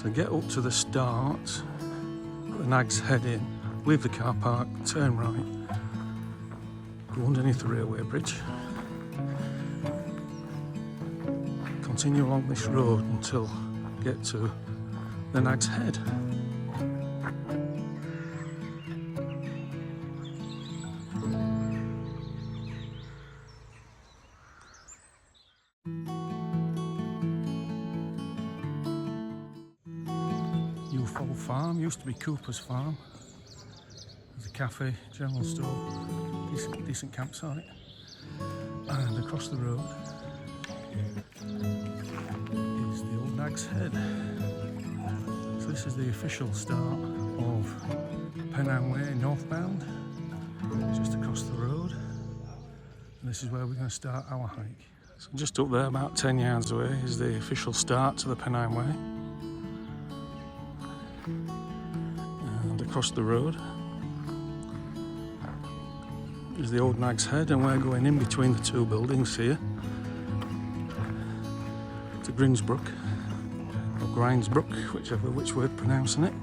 So get up to the start, put the Nag's Head in, leave the car park, turn right, go underneath the railway bridge, continue along this road until you get to the Nag's Head. Newfold Farm used to be Cooper's Farm. There's a cafe, general store, decent campsite, and across the road is the old Nag's Head. So this is the official start of Pennine Way northbound, just across the road, and this is where we're going to start our hike. So just up there, about 10 yards away, is the official start to the Pennine Way. And across the road is the old Nag's Head, and we're going in between the two buildings here to Grindsbrook, or Grindsbrook, which way we're pronouncing it.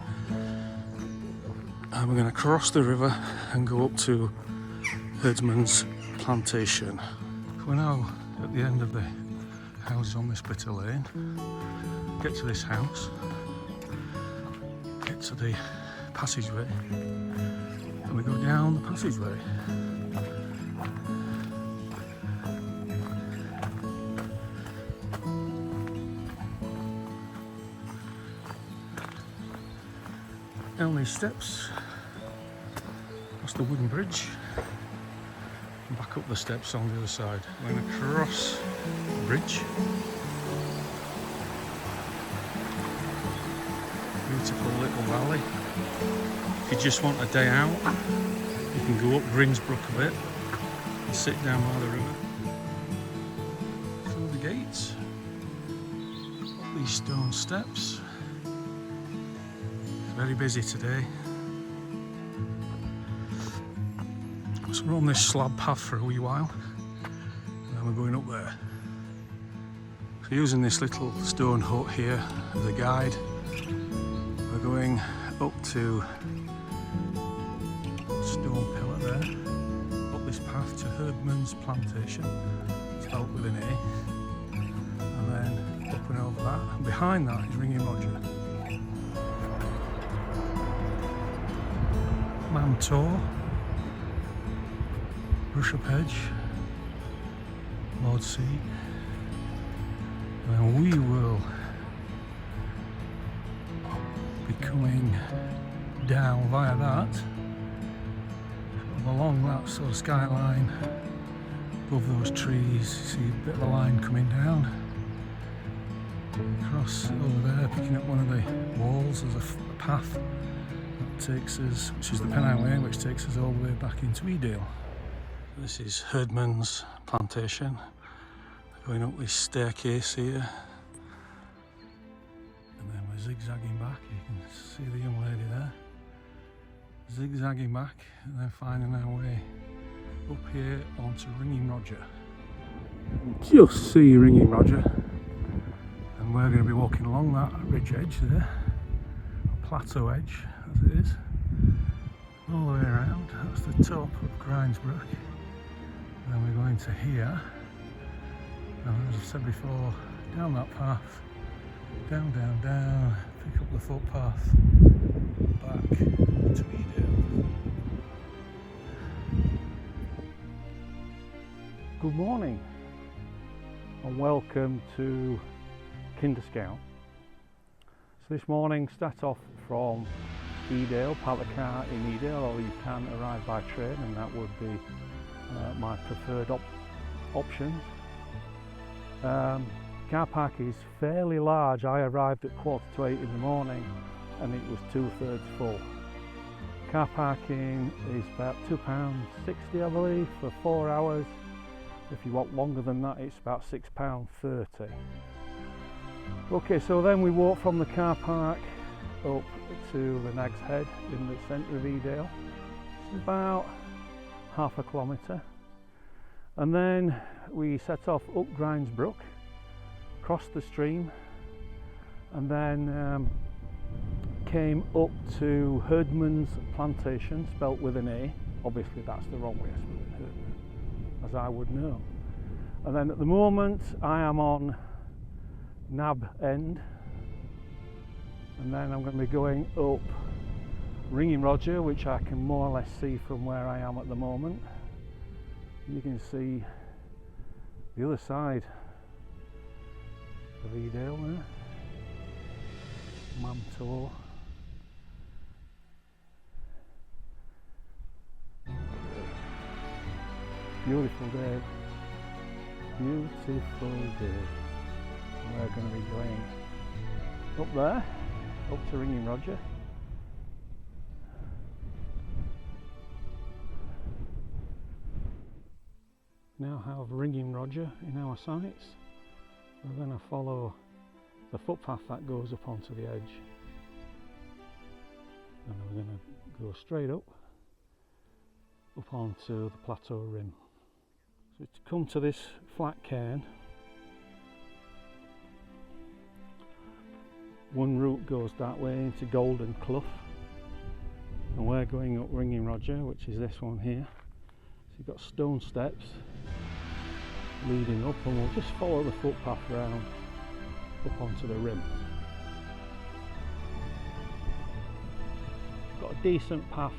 And we're going to cross the river and go up to Herdsman's plantation. We're now at the end of the houses on this bit of lane. Get to this house, get to the passageway, and we go down the passageway. Down these steps, across the wooden bridge, and back up the steps on the other side. We're going to cross the bridge. Beautiful little valley. If you just want a day out, you can go up Grindsbrook a bit and sit down by the river. Through the gates, up these stone steps. Very busy today. So we're on this slab path for a wee while, and then we're going up there. So using this little stone hut here as a guide, we're going up to stone pillar there, up this path to Herdsman's plantation, spelled with an A, and then up and over that, and behind that is Ringing Roger. Mantor, Brush Up Edge, Lord Sea, and we will be coming down via that, along that sort of skyline, above those trees. See a bit of a line coming down, across over there, picking up one of the walls as a path. Takes us, which is the Pennine Way, which takes us all the way back into Edale. This is Herdsman's plantation. Going up this staircase here, and then we're zigzagging back. You can see the young lady there, zigzagging back, and then finding our way up here onto Ringing Roger. Just see Ringing Roger, and we're going to be walking along that ridge edge there, or plateau edge as it is, all the way around. That's the top of Grindsbrook. And then we're going to here, and as I said before, down that path, down, pick up the footpath, back to Edale. Good morning, and welcome to Kinder Scout. So this morning, start off from Edale, park the car in Edale, or you can arrive by train, and that would be my preferred option. Car park is fairly large. I arrived at 7:45 in the morning and it was 2/3 full. Car parking is about £2.60 I believe for 4 hours. If you want longer than that, it's about £6.30. Okay, so then we walk from the car park up to the Nag's Head in the centre of Edale. It's about half a kilometre, and then we set off up Grindsbrook, cross the stream, and then came up to Herdman's Plantation, spelt with an A. Obviously that's the wrong way of spelling Herdman, as I would know. And then at the moment I am on Nab End, and then I'm going to be going up Ringing Roger, which I can more or less see from where I am at the moment. You can see the other side of Edale there, Mantor. Beautiful day, beautiful day. We're going to be going up there, up to Ringing Roger. Now have Ringing Roger in our sights. We're going to follow the footpath that goes up onto the edge, and we're going to go straight up onto the plateau rim. So to come to this flat cairn, one route goes that way into Golden Clough, and we're going up Ringing Roger, which is this one here. So you've got stone steps leading up, and we'll just follow the footpath round up onto the rim. We've got a decent path.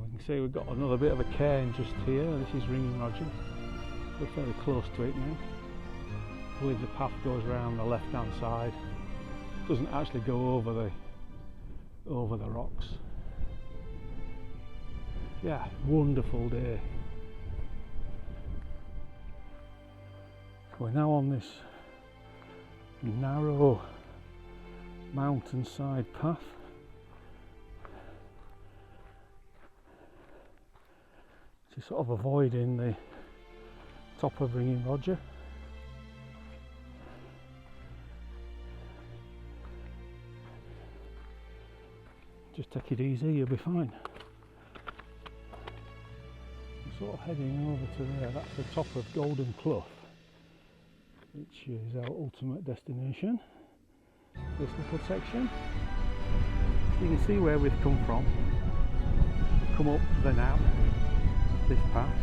We can see we've got another bit of a cairn just here. This is Ringing Roger. We're fairly close to it now. I believe the path goes around the left hand side. It doesn't actually go over the rocks. Yeah, wonderful day. We're now on this narrow mountainside path. To sort of avoiding the top of Ringing Roger. Just take it easy, you'll be fine. I'm sort of heading over to there. That's the top of Golden Clough, which is our ultimate destination. This little section. You can see where we've come from. Come up the Nab, this path,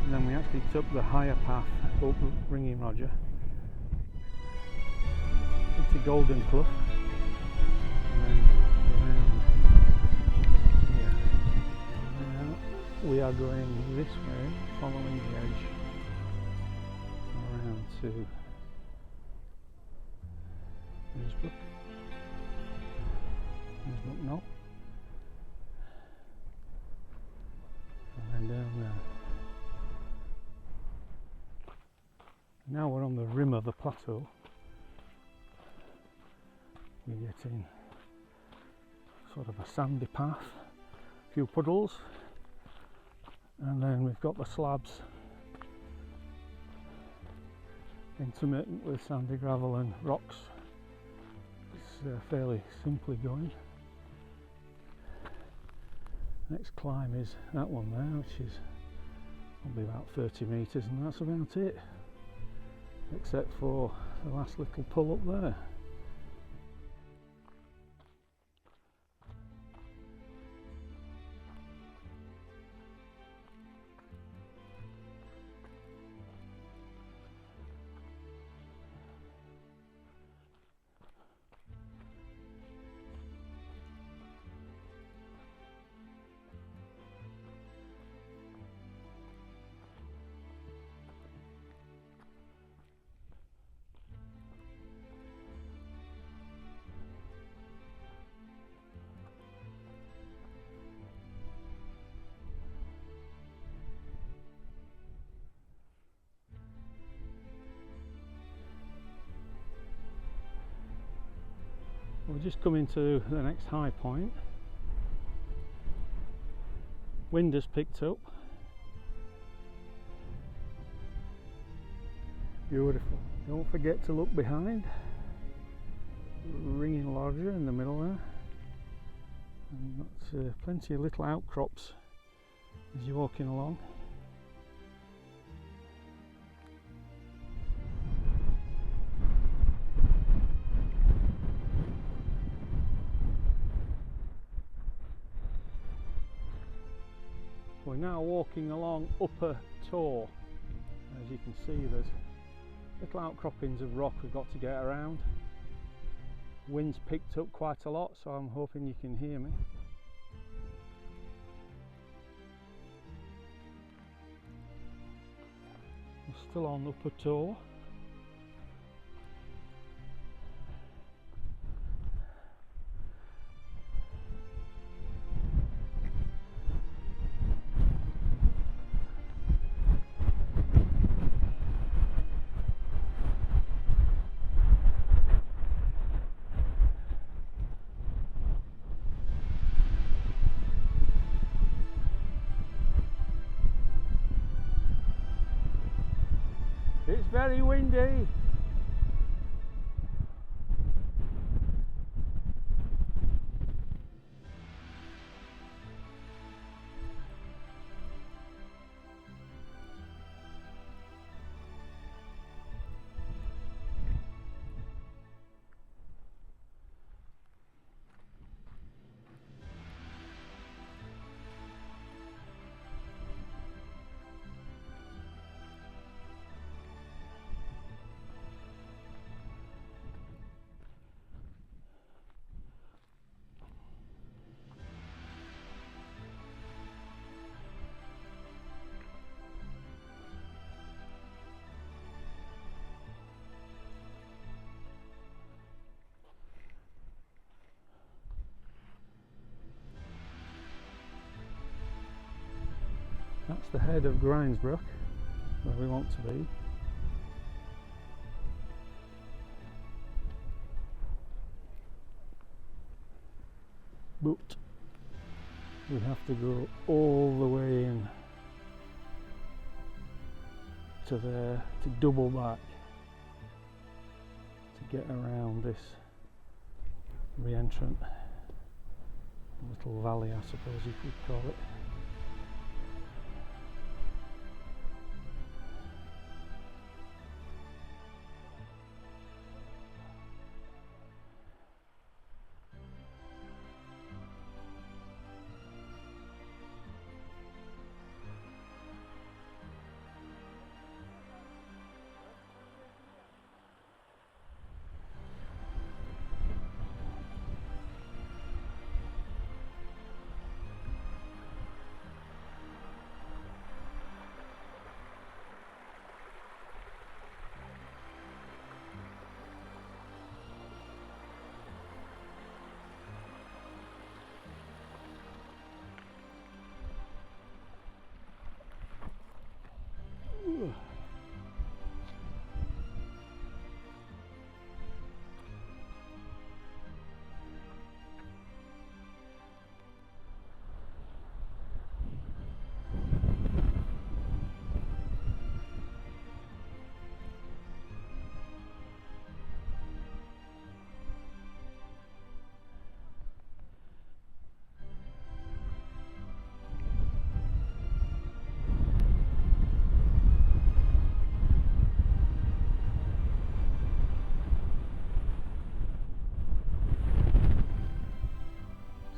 and then we actually took the higher path up Ringing Roger into Golden Clough, and then around here. Now we are going this way, following the edge around to Grindsbrook. No. And then down there. Now we're on the rim of the plateau. We're getting sort of a sandy path, a few puddles, and then we've got the slabs intermittent with sandy gravel and rocks. It's fairly simply going. Next climb is that one there, which is probably about 30 metres, and that's about it, except for the last little pull up there. We're just coming to the next high point. Wind has picked up. Beautiful. Don't forget to look behind. Ringing Roger in the middle there. And got plenty of little outcrops as you're walking along. We're now walking along Upper Tor. As you can see, there's little outcroppings of rock we've got to get around. Wind's picked up quite a lot, so I'm hoping you can hear me. We're still on Upper Tor. It's very windy. That's the head of Grindsbrook, where we want to be. But we have to go all the way in to there to double back to get around this re-entrant little valley, I suppose you could call it.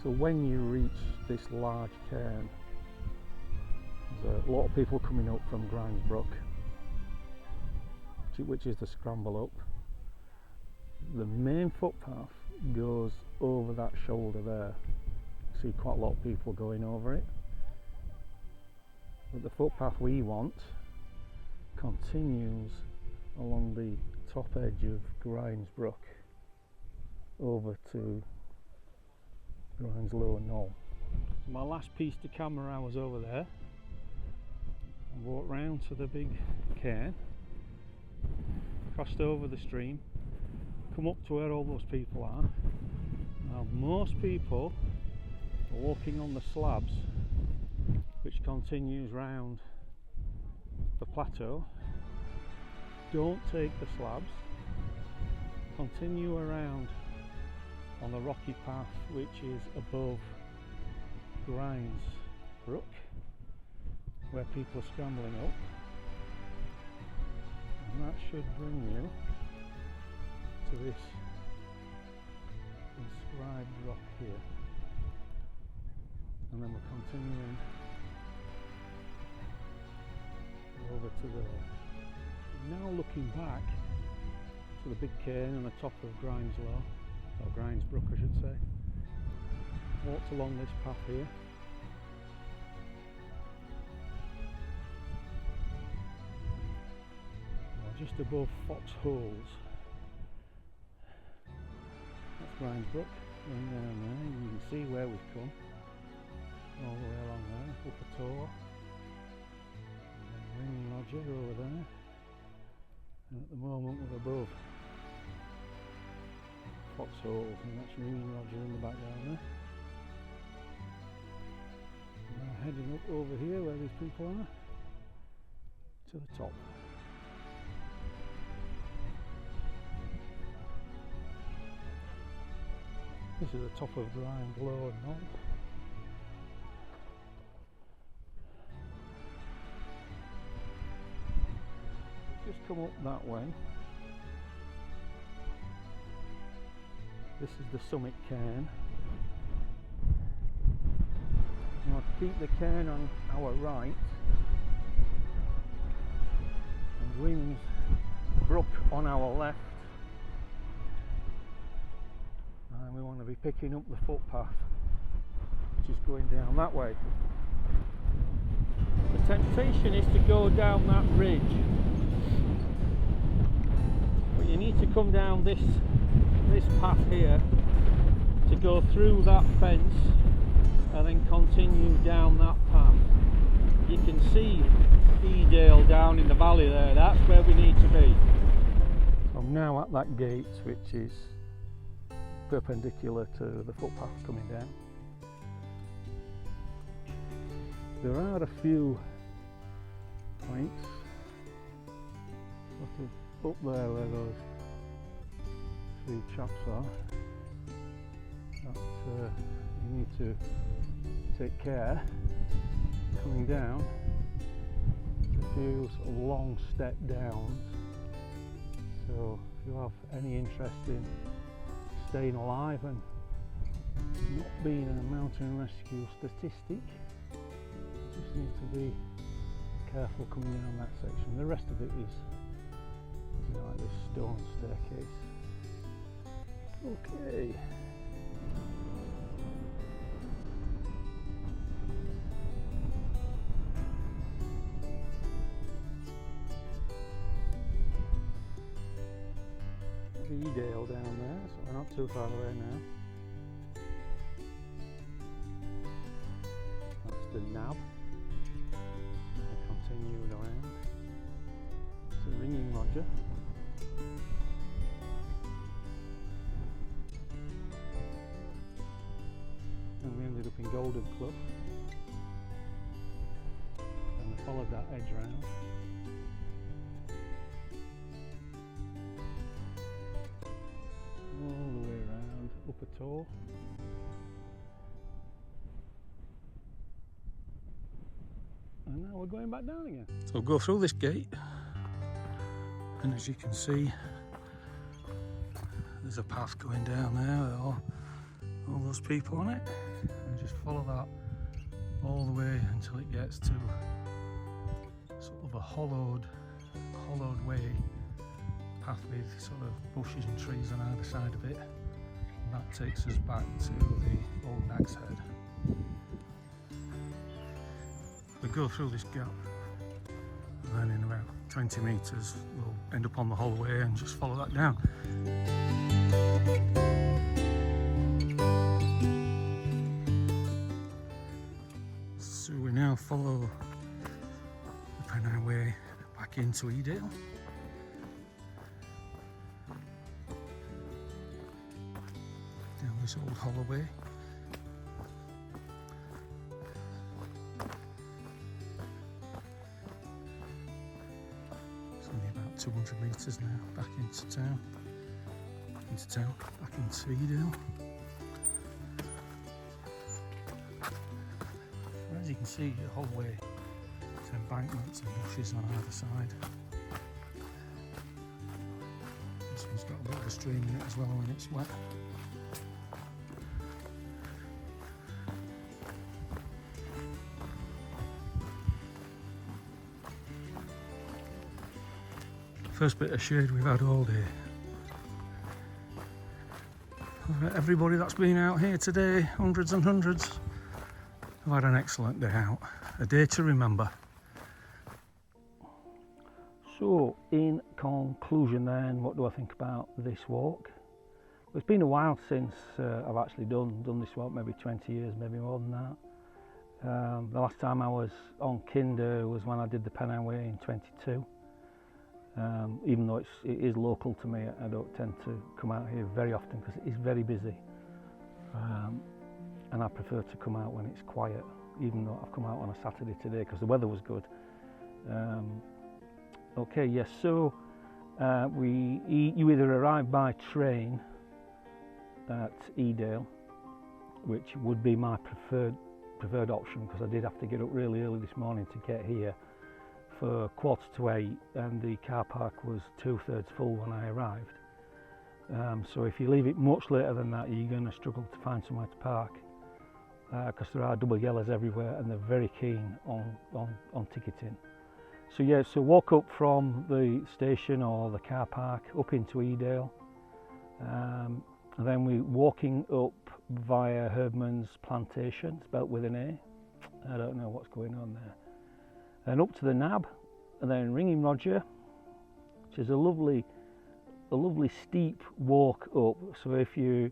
So when you reach this large cairn, there's a lot of people coming up from Grindsbrook, which is the scramble up. The main footpath goes over that shoulder there. You see quite a lot of people going over it. But the footpath we want continues along the top edge of Grindsbrook over to Grindslow Knoll. So my last piece to camera, I was over there and walked round to the big cairn, crossed over the stream, come up to where all those people are. Now most people are walking on the slabs which continues round the plateau. Don't take the slabs, continue around on the rocky path which is above Grindsbrook, where people are scrambling up, and that should bring you to this inscribed rock here. And then we're continuing over to there. Now looking back to the big cairn on the top of Grindslow, or Grindsbrook I should say. Walked along this path here. Just above Foxholes. That's Grindsbrook, going down there. You can see where we've come. All the way along there, up a tour. Ringing Roger over there. And at the moment we're above Foxholes, and that's Ringing Roger in the background there. And we're heading up over here where these people are, to the top. This is the top of Grindslow North. Just come up that way. This is the summit cairn. Now keep the cairn on our right and Grindsbrook on our left. And we want to be picking up the footpath which is going down that way. The temptation is to go down that ridge, but you need to come down this path here to go through that fence and then continue down that path. You can see Edale down in the valley there. That's where we need to be. I'm now at that gate which is perpendicular to the footpath coming down. There are a few points sort of up there where those three chaps are that you need to take care coming down. There's a few sort of long step downs, so if you have any interest in staying alive and not being a mountain rescue statistic, just need to be careful coming down that section. The rest of it is like this stone staircase. Okay. Edale down there, so we're not too far away now. That's the nab. We continue around to Ringing Roger. And we ended up in Golden Clough. And we followed that edge round. All the way around, up a tour. And now we're going back down again. So we'll go through this gate, and as you can see, there's a path going down there with all those people on it. And just follow that all the way until it gets to sort of a hollowed way. Path with sort of bushes and trees on either side of it, and that takes us back to the old Nag's Head. We go through this gap, and then in about 20 metres we'll end up on the holloway and just follow that down. So we now follow the Pennine Way back into Edale. This old holloway. It's only about 200 metres now back into town, back into Edale. As you can see, the holloway, there's embankments and bushes on either side. This one's got a bit of a stream in it as well when it's wet. First bit of shade we've had all day. Everybody that's been out here today, hundreds and hundreds, have had an excellent day out. A day to remember. So, in conclusion then, what do I think about this walk? Well, it's been a while since I've actually done this walk, maybe 20 years, maybe more than that. The last time I was on Kinder was when I did the Pennine Way in 22. Even though it is local to me, I don't tend to come out here very often because it is very busy. And I prefer to come out when it's quiet, even though I've come out on a Saturday today because the weather was good. Okay, yes, so you either arrive by train at Edale, which would be my preferred option because I did have to get up really early this morning to get here for 7:45, and the car park was 2/3 full when I arrived. So if you leave it much later than that, you're going to struggle to find somewhere to park because there are double yellows everywhere and they're very keen on ticketing. So yeah, so walk up from the station or the car park up into Edale, and then we're walking up via Herdman's Plantation, spelt with an A. I don't know what's going on there. And up to the Nab, and then Ringing Roger, which is a lovely steep walk up. So if you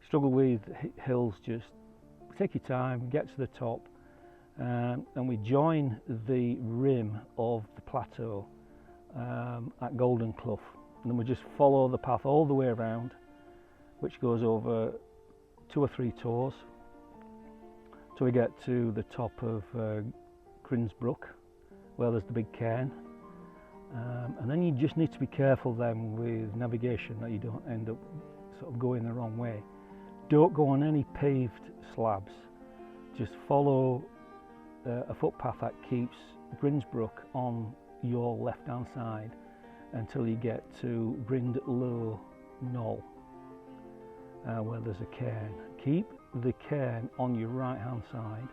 struggle with hills, just take your time, get to the top. And we join the rim of the plateau at Golden Clough, and then we just follow the path all the way around, which goes over 2 or 3 tours till we get to the top of Grindsbrook, where there's the big cairn, and then you just need to be careful then with navigation that you don't end up sort of going the wrong way. Don't go on any paved slabs, just follow a footpath that keeps Grindsbrook on your left hand side until you get to Grindlow Knoll, where there's a cairn. Keep the cairn on your right hand side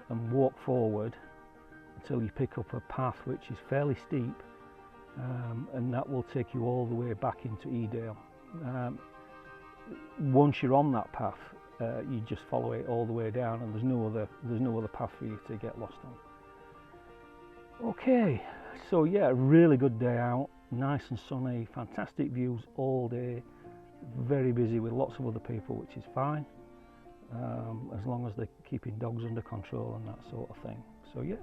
and walk forward until you pick up a path which is fairly steep, and that will take you all the way back into Edale. Once you're on that path, you just follow it all the way down, and there's no other path for you to get lost on. Okay, so yeah, really good day out, nice and sunny, fantastic views all day, very busy with lots of other people, which is fine, as long as they're keeping dogs under control and that sort of thing. So yeah,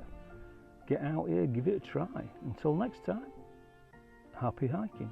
get out here, give it a try. Until next time, happy hiking.